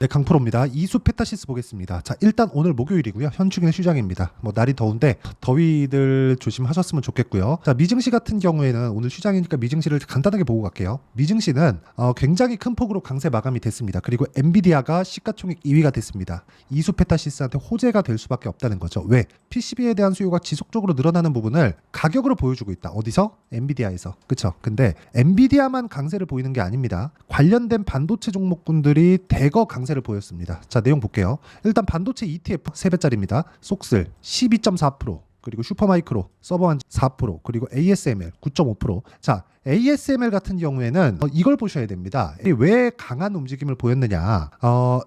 네, 강프로입니다. 이수 페타시스 보겠습니다. 자, 일단 오늘 목요일이고요. 현충일 휴장입니다. 뭐 날이 더운데 더위들 조심하셨으면 좋겠고요. 자, 미증시 같은 경우에는 오늘 휴장이니까 미증시를 간단하게 보고 갈게요. 미증시는 굉장히 큰 폭으로 강세 마감이 됐습니다. 그리고 엔비디아가 시가총액 2위가 됐습니다. 이수 페타시스한테 호재가 될 수밖에 없다는 거죠. 왜? PCB에 대한 수요가 지속적으로 늘어나는 부분을 가격으로 보여주고 있다. 어디서? 엔비디아에서. 그쵸? 근데 엔비디아만 강세를 보이는 게 아닙니다. 관련된 반도체 종목군들이 대거 강세를 보였습니다. 자, 내용 볼게요. 일단 반도체 ETF 3배짜리입니다. 속슬 12.4%, 그리고 슈퍼마이크로, 서버원 4%, 그리고 ASML 9.5%. 자, ASML 같은 경우에는 이걸 보셔야 됩니다. 왜 강한 움직임을 보였느냐?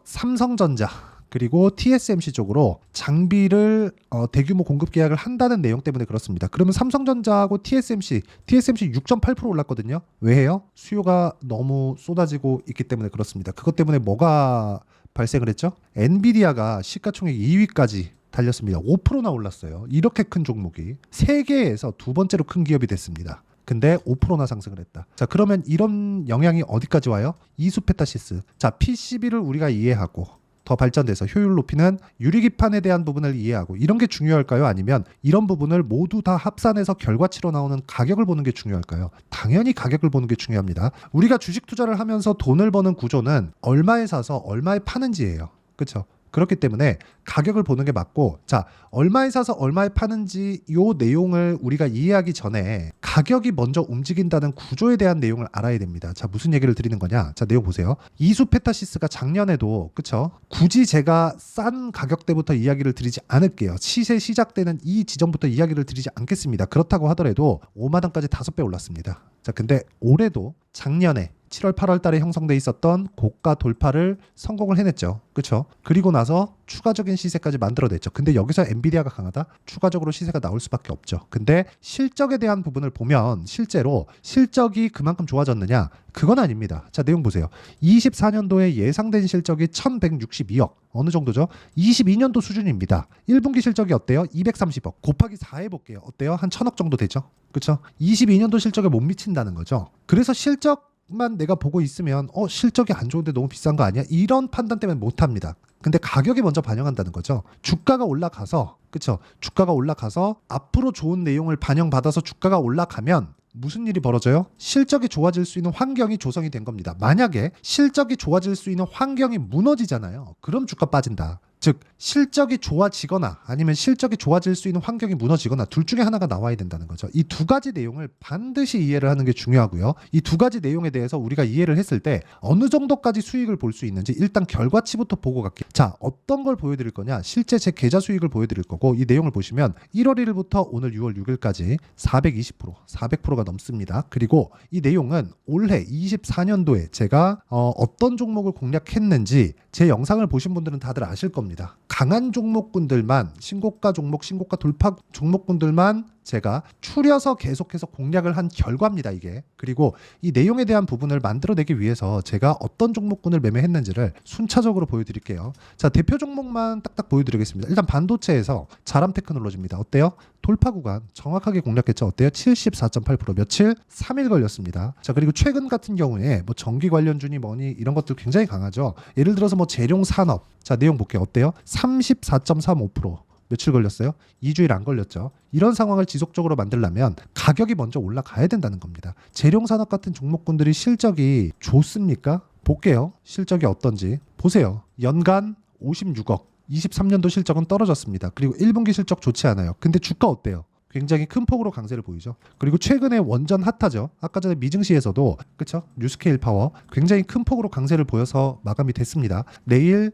삼성전자 그리고 TSMC 쪽으로 장비를 대규모 공급 계약을 한다는 내용 때문에 그렇습니다. 그러면 삼성전자하고 TSMC 6.8% 올랐거든요. 왜 해요? 수요가 너무 쏟아지고 있기 때문에 그렇습니다. 그것 때문에 뭐가 발생을 했죠? 엔비디아가 시가총액 2위까지 달렸습니다. 5%나 올랐어요. 이렇게 큰 종목이 세계에서 두 번째로 큰 기업이 됐습니다. 근데 5%나 상승을 했다. 자, 그러면 이런 영향이 어디까지 와요? 이수 페타시스. 자, PCB를 우리가 이해하고 더 발전돼서 효율 높이는 유리기판에 대한 부분을 이해하고 이런 게 중요할까요? 아니면 이런 부분을 모두 다 합산해서 결과치로 나오는 가격을 보는 게 중요할까요? 당연히 가격을 보는 게 중요합니다. 우리가 주식 투자를 하면서 돈을 버는 구조는 얼마에 사서 얼마에 파는지예요. 그렇죠? 그렇기 때문에 가격을 보는 게 맞고, 자, 얼마에 사서 얼마에 파는지 요 내용을 우리가 이해하기 전에 가격이 먼저 움직인다는 구조에 대한 내용을 알아야 됩니다. 자, 무슨 얘기를 드리는 거냐? 자, 내용 보세요. 이수 페타시스가 작년에도, 그쵸? 굳이 제가 싼 가격대부터 이야기를 드리지 않을게요. 시세 시작되는 이 지점부터 이야기를 드리지 않겠습니다. 그렇다고 하더라도 5만 원까지 5배 올랐습니다. 자, 근데 올해도 작년에 7월 8월 달에 형성돼 있었던 고가 돌파를 성공을 해냈죠. 그렇죠? 그리고 나서 추가적인 시세까지 만들어냈죠. 근데 여기서 엔비디아가 강하다? 추가적으로 시세가 나올 수밖에 없죠. 근데 실적에 대한 부분을 보면 실제로 실적이 그만큼 좋아졌느냐? 그건 아닙니다. 자, 내용 보세요. 24년도에 예상된 실적이 1162억. 어느 정도죠? 22년도 수준입니다. 1분기 실적이 어때요? 230억. 곱하기 4 해볼게요. 어때요? 한 1000억 정도 되죠? 그렇죠? 22년도 실적에 못 미친다는 거죠. 그래서 실적만 내가 보고 있으면 실적이 안 좋은데 너무 비싼 거 아니야? 이런 판단 때문에 못합니다. 근데 가격이 먼저 반영한다는 거죠. 주가가 올라가서, 그쵸? 주가가 올라가서 앞으로 좋은 내용을 반영받아서 주가가 올라가면 무슨 일이 벌어져요? 실적이 좋아질 수 있는 환경이 조성이 된 겁니다. 만약에 실적이 좋아질 수 있는 환경이 무너지잖아요. 그럼 주가 빠진다. 즉 실적이 좋아지거나 아니면 실적이 좋아질 수 있는 환경이 무너지거나 둘 중에 하나가 나와야 된다는 거죠. 이 두 가지 내용을 반드시 이해를 하는 게 중요하고요. 이 두 가지 내용에 대해서 우리가 이해를 했을 때 어느 정도까지 수익을 볼 수 있는지 일단 결과치부터 보고 갈게요. 자, 어떤 걸 보여드릴 거냐? 실제 제 계좌 수익을 보여드릴 거고, 이 내용을 보시면 1월 1일부터 오늘 6월 6일까지 420%, 400%가 넘습니다. 그리고 이 내용은 올해 24년도에 제가 어떤 종목을 공략했는지 제 영상을 보신 분들은 다들 아실 겁니다. 강한 종목군들만, 신고가 종목, 신고가 돌파 종목군들만 제가 추려서 계속해서 공략을 한 결과입니다, 이게. 그리고 이 내용에 대한 부분을 만들어내기 위해서 제가 어떤 종목군을 매매했는지를 순차적으로 보여드릴게요. 자, 대표 종목만 딱딱 보여드리겠습니다. 일단 반도체에서 자람 테크놀로지입니다. 어때요? 돌파 구간 정확하게 공략했죠. 어때요? 74.8%. 며칠? 3일 걸렸습니다. 자, 그리고 최근 같은 경우에 뭐 전기 관련주니 뭐니 이런 것들 굉장히 강하죠. 예를 들어서 뭐 재룡 산업. 자, 내용 볼게요. 어때요? 34.35%. 며칠 걸렸어요? 2주일 안 걸렸죠. 이런 상황을 지속적으로 만들려면 가격이 먼저 올라가야 된다는 겁니다. 재룡산업 같은 종목군들이 실적이 좋습니까? 볼게요. 실적이 어떤지. 보세요. 연간 56억. 23년도 실적은 떨어졌습니다. 그리고 1분기 실적 좋지 않아요. 근데 주가 어때요? 굉장히 큰 폭으로 강세를 보이죠. 그리고 최근에 원전 핫하죠. 아까 전에 미증시에서도, 그쵸? 뉴스케일 파워 굉장히 큰 폭으로 강세를 보여서 마감이 됐습니다. 내일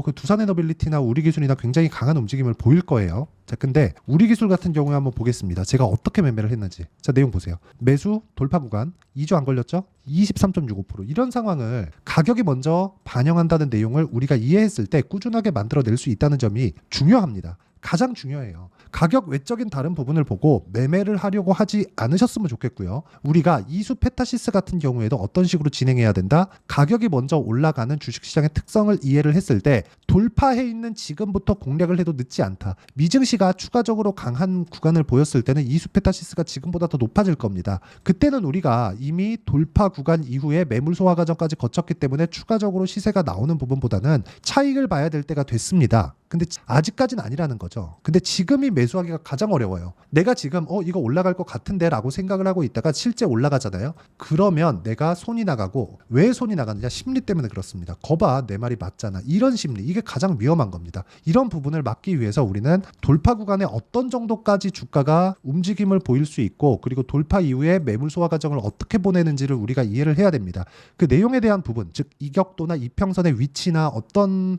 그 두산에너빌리티나 우리기술이나 굉장히 강한 움직임을 보일 거예요. 자, 근데 우리기술 같은 경우에 한번 보겠습니다. 제가 어떻게 매매를 했는지. 자, 내용 보세요. 매수 돌파 구간 2주 안 걸렸죠? 23.65%. 이런 상황을 가격이 먼저 반영한다는 내용을 우리가 이해했을 때 꾸준하게 만들어낼 수 있다는 점이 중요합니다. 가장 중요해요. 가격 외적인 다른 부분을 보고 매매를 하려고 하지 않으셨으면 좋겠고요. 우리가 이수 페타시스 같은 경우에도 어떤 식으로 진행해야 된다? 가격이 먼저 올라가는 주식시장의 특성을 이해를 했을 때 돌파해 있는 지금부터 공략을 해도 늦지 않다. 미증시가 추가적으로 강한 구간을 보였을 때는 이수 페타시스가 지금보다 더 높아질 겁니다. 그때는 우리가 이미 돌파 구간 이후에 매물 소화 과정까지 거쳤기 때문에 추가적으로 시세가 나오는 부분보다는 차익을 봐야 될 때가 됐습니다. 근데 아직까지는 아니라는 거죠. 근데 지금이 매수하기가 가장 어려워요. 내가 지금 이거 올라갈 것 같은데 라고 생각을 하고 있다가 실제 올라가잖아요. 그러면 내가 손이 나가고, 왜 손이 나가느냐? 심리 때문에 그렇습니다. 거봐, 내 말이 맞잖아. 이런 심리, 이게 가장 위험한 겁니다. 이런 부분을 막기 위해서 우리는 돌파 구간에 어떤 정도까지 주가가 움직임을 보일 수 있고, 그리고 돌파 이후에 매물 소화 과정을 어떻게 보내는지를 우리가 이해를 해야 됩니다. 그 내용에 대한 부분, 즉 이격도나 이평선의 위치나 어떤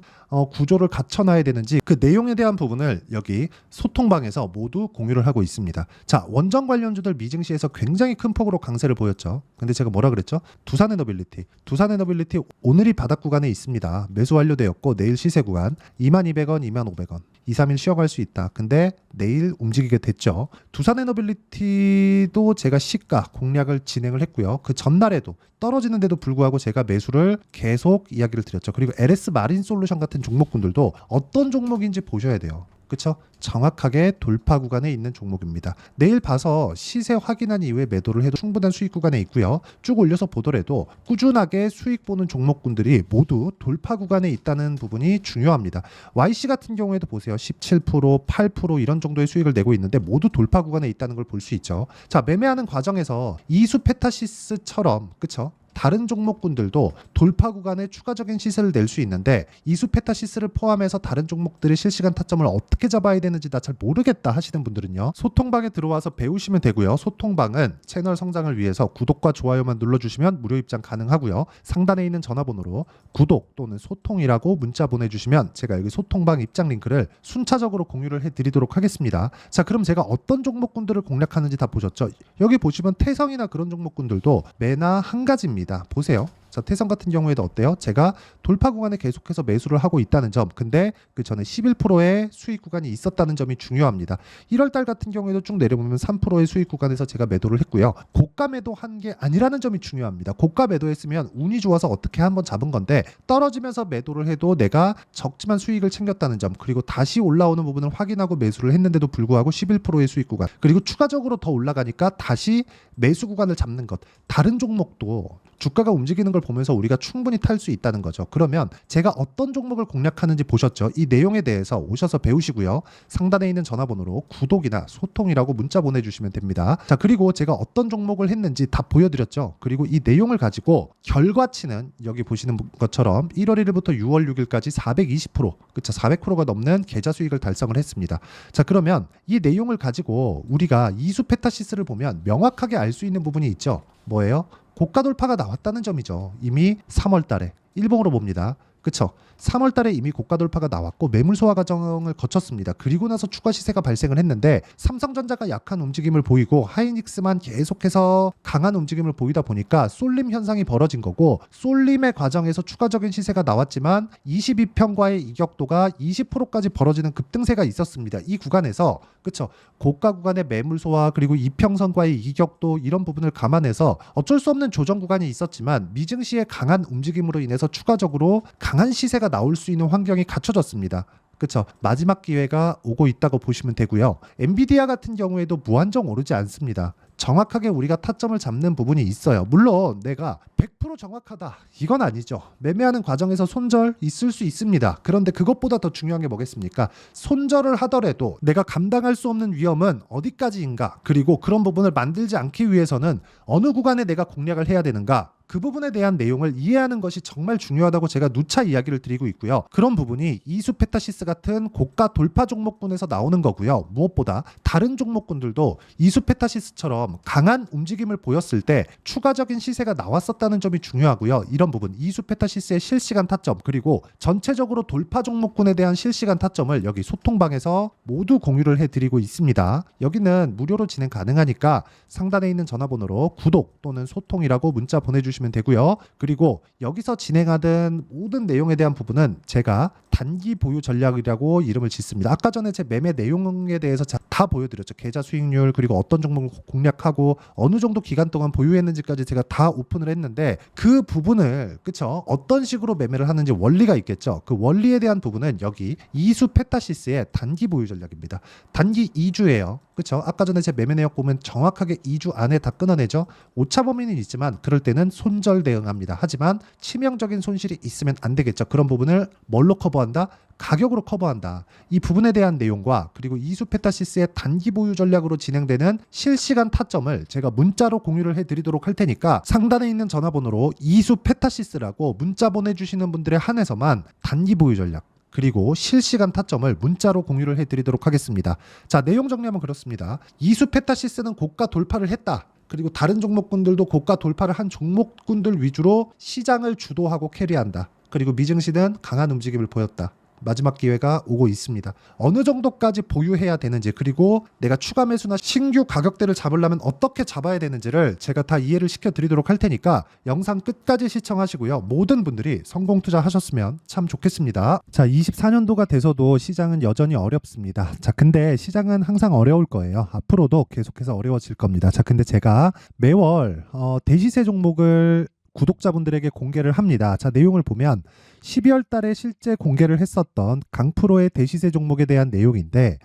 구조를 갖춰놔야 되는지, 그 내용에 대한 부분을 여기 소통방에서 모두 공유를 하고 있습니다. 자, 원전 관련주들 미증시에서 굉장히 큰 폭으로 강세를 보였죠. 근데 제가 뭐라 그랬죠? 두산에너빌리티 오늘이 바닥 구간에 있습니다. 매수 완료되었고 내일 시세 구간 22,000원, 25,000원 2, 3일 쉬어갈 수 있다. 근데 내일 움직이게 됐죠. 두산에너빌리티도 제가 시가 공략을 진행을 했고요. 그 전날에도 떨어지는데도 불구하고 제가 매수를 계속 이야기를 드렸죠. 그리고 LS 마린솔루션 같은 종목군들도 어떤 종목인지 보셔야 돼요. 그렇죠? 정확하게 돌파 구간에 있는 종목입니다. 내일 봐서 시세 확인한 이후에 매도를 해도 충분한 수익 구간에 있고요. 쭉 올려서 보더라도 꾸준하게 수익 보는 종목군들이 모두 돌파 구간에 있다는 부분이 중요합니다. YC 같은 경우에도 보세요. 17%, 8% 이런 정도의 수익을 내고 있는데 모두 돌파 구간에 있다는 걸 볼 수 있죠. 자, 매매하는 과정에서 이수 페타시스처럼, 그렇죠? 다른 종목군들도 돌파 구간에 추가적인 시세를 낼 수 있는데 이수 페타시스를 포함해서 다른 종목들의 실시간 타점을 어떻게 잡아야 되는지 나 잘 모르겠다 하시는 분들은요, 소통방에 들어와서 배우시면 되고요. 소통방은 채널 성장을 위해서 구독과 좋아요만 눌러주시면 무료 입장 가능하고요. 상단에 있는 전화번호로 구독 또는 소통이라고 문자 보내주시면 제가 여기 소통방 입장 링크를 순차적으로 공유를 해드리도록 하겠습니다. 자, 그럼 제가 어떤 종목군들을 공략하는지 다 보셨죠? 여기 보시면 태성이나 그런 종목군들도 매나 한 가지입니다. 보세요. 자, 태성 같은 경우에도 어때요? 제가 돌파 구간에 계속해서 매수를 하고 있다는 점, 근데 그 전에 11%의 수익 구간이 있었다는 점이 중요합니다. 1월달 같은 경우에도 쭉 내려보면 3%의 수익 구간에서 제가 매도를 했고요. 고가 매도한 게 아니라는 점이 중요합니다. 고가 매도했으면 운이 좋아서 어떻게 한번 잡은 건데 떨어지면서 매도를 해도 내가 적지만 수익을 챙겼다는 점, 그리고 다시 올라오는 부분을 확인하고 매수를 했는데도 불구하고 11%의 수익 구간, 그리고 추가적으로 더 올라가니까 다시 매수 구간을 잡는 것. 다른 종목도 주가가 움직이는 걸 보면서 우리가 충분히 탈 수 있다는 거죠. 그러면 제가 어떤 종목을 공략하는지 보셨죠? 이 내용에 대해서 오셔서 배우시고요. 상단에 있는 전화번호로 구독이나 소통이라고 문자 보내주시면 됩니다. 자, 그리고 제가 어떤 종목을 했는지 다 보여드렸죠. 그리고 이 내용을 가지고 결과치는 여기 보시는 것처럼 1월 1일부터 6월 6일까지 420%, 그쵸? 400%가 넘는 계좌 수익을 달성을 했습니다. 자, 그러면 이 내용을 가지고 우리가 이수 페타시스를 보면 명확하게 알 수 있는 부분이 있죠. 뭐예요? 고가 돌파가 나왔다는 점이죠. 이미 3월 달에 일봉으로 봅니다. 그쵸? 3월 달에 이미 고가 돌파가 나왔고 매물 소화 과정을 거쳤습니다. 그리고 나서 추가 시세가 발생을 했는데 삼성전자가 약한 움직임을 보이고 하이닉스만 계속해서 강한 움직임을 보이다 보니까 쏠림 현상이 벌어진 거고, 쏠림의 과정에서 추가적인 시세가 나왔지만 22평과의 이격도가 20%까지 벌어지는 급등세가 있었습니다. 이 구간에서, 그쵸? 고가 구간의 매물 소화 그리고 이평선과의 이격도, 이런 부분을 감안해서 어쩔 수 없는 조정 구간이 있었지만 미증시의 강한 움직임으로 인해서 추가적으로 강한 시세가 나올 수 있는 환경이 갖춰졌습니다. 그렇죠. 마지막 기회가 오고 있다고 보시면 되고요. 엔비디아 같은 경우에도 무한정 오르지 않습니다. 정확하게 우리가 타점을 잡는 부분이 있어요. 물론 내가 100% 정확하다, 이건 아니죠. 매매하는 과정에서 손절 있을 수 있습니다. 그런데 그것보다 더 중요한 게 뭐겠습니까? 손절을 하더라도 내가 감당할 수 없는 위험은 어디까지인가, 그리고 그런 부분을 만들지 않기 위해서는 어느 구간에 내가 공략을 해야 되는가, 그 부분에 대한 내용을 이해하는 것이 정말 중요하다고 제가 누차 이야기를 드리고 있고요. 그런 부분이 이수 페타시스 같은 고가 돌파 종목군에서 나오는 거고요. 무엇보다 다른 종목군들도 이수 페타시스처럼 강한 움직임을 보였을 때 추가적인 시세가 나왔었다는 점이 중요하고요. 이런 부분, 이수 페타시스의 실시간 타점, 그리고 전체적으로 돌파 종목군에 대한 실시간 타점을 여기 소통방에서 모두 공유를 해드리고 있습니다. 여기는 무료로 진행 가능하니까 상단에 있는 전화번호로 구독 또는 소통이라고 문자 보내주시면 되고요. 그리고 여기서 진행하던 모든 내용에 대한 부분은 제가 단기 보유 전략이라고 이름을 짓습니다. 아까 전에 제 매매 내용에 대해서 다 보여드렸죠. 계좌 수익률 그리고 어떤 종목을 공략하고 어느 정도 기간 동안 보유했는지까지 제가 다 오픈을 했는데 그 부분을 그쵸? 어떤 식으로 매매를 하는지 원리가 있겠죠. 그 원리에 대한 부분은 여기 이수 페타시스의 단기 보유 전략입니다. 단기 2주예요. 그쵸? 아까 전에 제 매매 내역 보면 정확하게 2주 안에 다 끊어내죠. 오차 범위는 있지만 그럴 때는 손절 대응합니다. 하지만 치명적인 손실이 있으면 안 되겠죠. 그런 부분을 뭘로 커버한다? 가격으로 커버한다. 이 부분에 대한 내용과 그리고 이수 페타시스의 단기 보유 전략으로 진행되는 실시간 타점을 제가 문자로 공유를 해드리도록 할 테니까 상단에 있는 전화번호로 이수 페타시스라고 문자 보내주시는 분들에 한해서만 단기 보유 전략 그리고 실시간 타점을 문자로 공유를 해드리도록 하겠습니다. 자, 내용 정리하면 그렇습니다. 이수 페타시스는 고가 돌파를 했다. 그리고 다른 종목군들도 고가 돌파를 한 종목군들 위주로 시장을 주도하고 캐리한다. 그리고 미증시는 강한 움직임을 보였다. 마지막 기회가 오고 있습니다. 어느 정도까지 보유해야 되는지 그리고 내가 추가 매수나 신규 가격대를 잡으려면 어떻게 잡아야 되는지를 제가 다 이해를 시켜드리도록 할 테니까 영상 끝까지 시청하시고요. 모든 분들이 성공 투자하셨으면 참 좋겠습니다. 자, 24년도가 돼서도 시장은 여전히 어렵습니다. 자, 근데 시장은 항상 어려울 거예요. 앞으로도 계속해서 어려워질 겁니다. 자, 근데 제가 매월 대시세 종목을 구독자분들에게 공개를 합니다. 자, 내용을 보면 12월 달에 실제 공개를 했었던 강프로의 대시세 종목에 대한 내용인데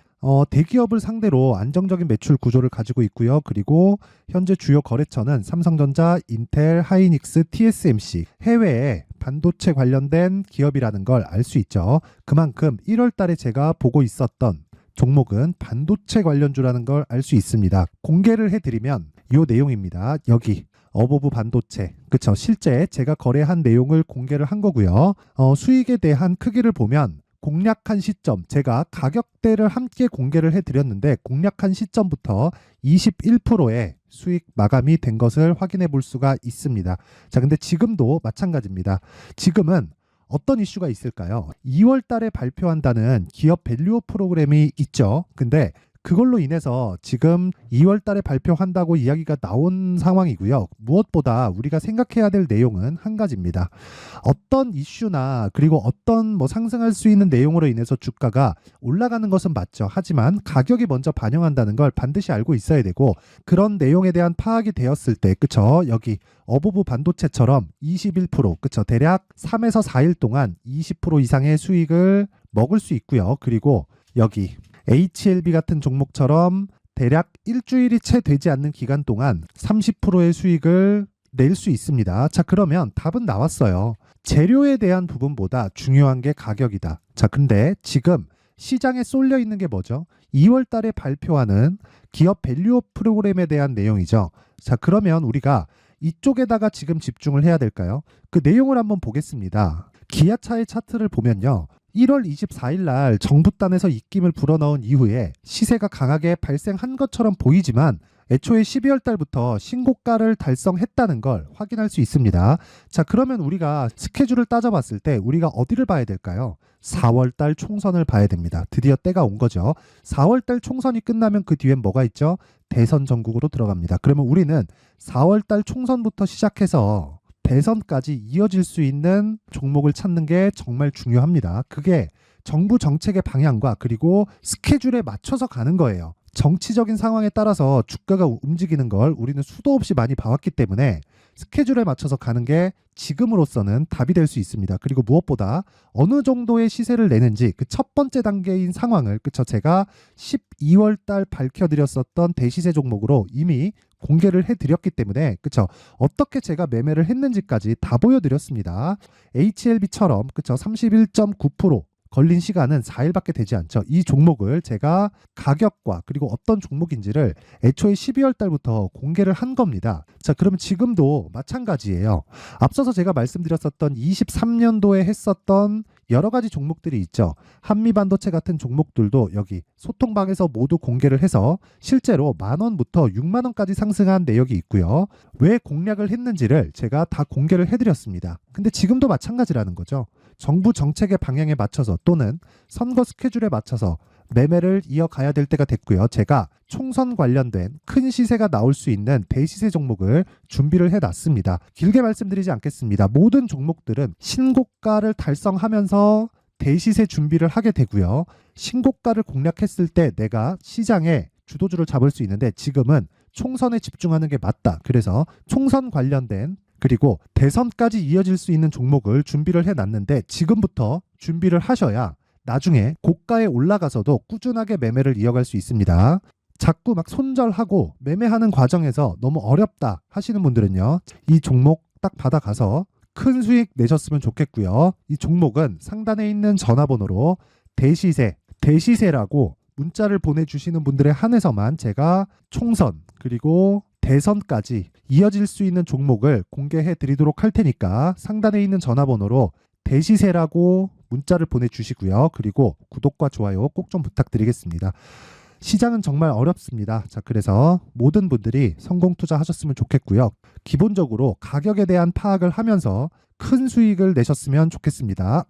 대기업을 상대로 안정적인 매출 구조를 가지고 있고요. 그리고 현재 주요 거래처는 삼성전자, 인텔, 하이닉스, TSMC 해외에 반도체 관련된 기업이라는 걸 알 수 있죠. 그만큼 1월 달에 제가 보고 있었던 종목은 반도체 관련주라는 걸 알 수 있습니다. 공개를 해드리면 이 내용입니다. 여기 어보브 반도체, 그쵸? 실제 제가 거래한 내용을 공개를 한 거고요. 수익에 대한 크기를 보면 공략한 시점, 제가 가격대를 함께 공개를 해드렸는데 공략한 시점부터 21%의 수익 마감이 된 것을 확인해 볼 수가 있습니다. 자, 근데 지금도 마찬가지입니다. 지금은 어떤 이슈가 있을까요? 2월 달에 발표한다는 기업 밸류업 프로그램이 있죠. 근데 그걸로 인해서 지금 2월 달에 발표한다고 이야기가 나온 상황이고요. 무엇보다 우리가 생각해야 될 내용은 한 가지입니다. 어떤 이슈나 그리고 어떤 상승할 수 있는 내용으로 인해서 주가가 올라가는 것은 맞죠. 하지만 가격이 먼저 반영한다는 걸 반드시 알고 있어야 되고 그런 내용에 대한 파악이 되었을 때 그쵸? 여기 어보브 반도체처럼 21% 그쵸? 대략 3에서 4일 동안 20% 이상의 수익을 먹을 수 있고요. 그리고 여기 HLB 같은 종목처럼 대략 일주일이 채 되지 않는 기간 동안 30%의 수익을 낼 수 있습니다. 자, 그러면 답은 나왔어요. 재료에 대한 부분보다 중요한 게 가격이다. 자, 근데 지금 시장에 쏠려 있는 게 뭐죠? 2월 달에 발표하는 기업 밸류업 프로그램에 대한 내용이죠. 자, 그러면 우리가 이쪽에다가 지금 집중을 해야 될까요? 그 내용을 한번 보겠습니다. 기아차의 차트를 보면요. 1월 24일 날 정부단에서 입김을 불어넣은 이후에 시세가 강하게 발생한 것처럼 보이지만 애초에 12월 달부터 신고가를 달성했다는 걸 확인할 수 있습니다. 자, 그러면 우리가 스케줄을 따져봤을 때 우리가 어디를 봐야 될까요? 4월 달 총선을 봐야 됩니다. 드디어 때가 온 거죠. 4월 달 총선이 끝나면 그 뒤엔 뭐가 있죠? 대선 전국으로 들어갑니다. 그러면 우리는 4월 달 총선부터 시작해서 대선까지 이어질 수 있는 종목을 찾는 게 정말 중요합니다. 그게 정부 정책의 방향과 그리고 스케줄에 맞춰서 가는 거예요. 정치적인 상황에 따라서 주가가 움직이는 걸 우리는 수도 없이 많이 봐왔기 때문에 스케줄에 맞춰서 가는 게 지금으로서는 답이 될 수 있습니다. 그리고 무엇보다 어느 정도의 시세를 내는지 그 첫 번째 단계인 상황을 그쵸 제가 12월 달 밝혀드렸었던 대시세 종목으로 이미 공개를 해드렸기 때문에 그쵸 어떻게 제가 매매를 했는지까지 다 보여드렸습니다. HLB처럼 그쵸 31.9% 걸린 시간은 4일밖에 되지 않죠. 이 종목을 제가 가격과 그리고 어떤 종목인지를 애초에 12월 달부터 공개를 한 겁니다. 자, 그러면 지금도 마찬가지예요. 앞서서 제가 말씀드렸었던 23년도에 했었던 여러 가지 종목들이 있죠. 한미반도체 같은 종목들도 여기 소통방에서 모두 공개를 해서 실제로 10,000원부터 60,000원까지 상승한 내역이 있고요. 왜 공략을 했는지를 제가 다 공개를 해드렸습니다. 근데 지금도 마찬가지라는 거죠. 정부 정책의 방향에 맞춰서 또는 선거 스케줄에 맞춰서 매매를 이어가야 될 때가 됐고요. 제가 총선 관련된 큰 시세가 나올 수 있는 대시세 종목을 준비를 해놨습니다. 길게 말씀드리지 않겠습니다. 모든 종목들은 신고가를 달성하면서 대시세 준비를 하게 되고요. 신고가를 공략했을 때 내가 시장에 주도주를 잡을 수 있는데 지금은 총선에 집중하는 게 맞다. 그래서 총선 관련된 그리고 대선까지 이어질 수 있는 종목을 준비를 해놨는데 지금부터 준비를 하셔야 나중에 고가에 올라가서도 꾸준하게 매매를 이어갈 수 있습니다. 자꾸 막 손절하고 매매하는 과정에서 너무 어렵다 하시는 분들은요. 이 종목 딱 받아가서 큰 수익 내셨으면 좋겠고요. 이 종목은 상단에 있는 전화번호로 대시세라고 문자를 보내주시는 분들에 한해서만 제가 총선 그리고 대선까지 이어질 수 있는 종목을 공개해 드리도록 할 테니까 상단에 있는 전화번호로 대시세라고 문자를 보내주시고요. 그리고 구독과 좋아요 꼭 좀 부탁드리겠습니다. 시장은 정말 어렵습니다. 자, 그래서 모든 분들이 성공 투자하셨으면 좋겠고요. 기본적으로 가격에 대한 파악을 하면서 큰 수익을 내셨으면 좋겠습니다.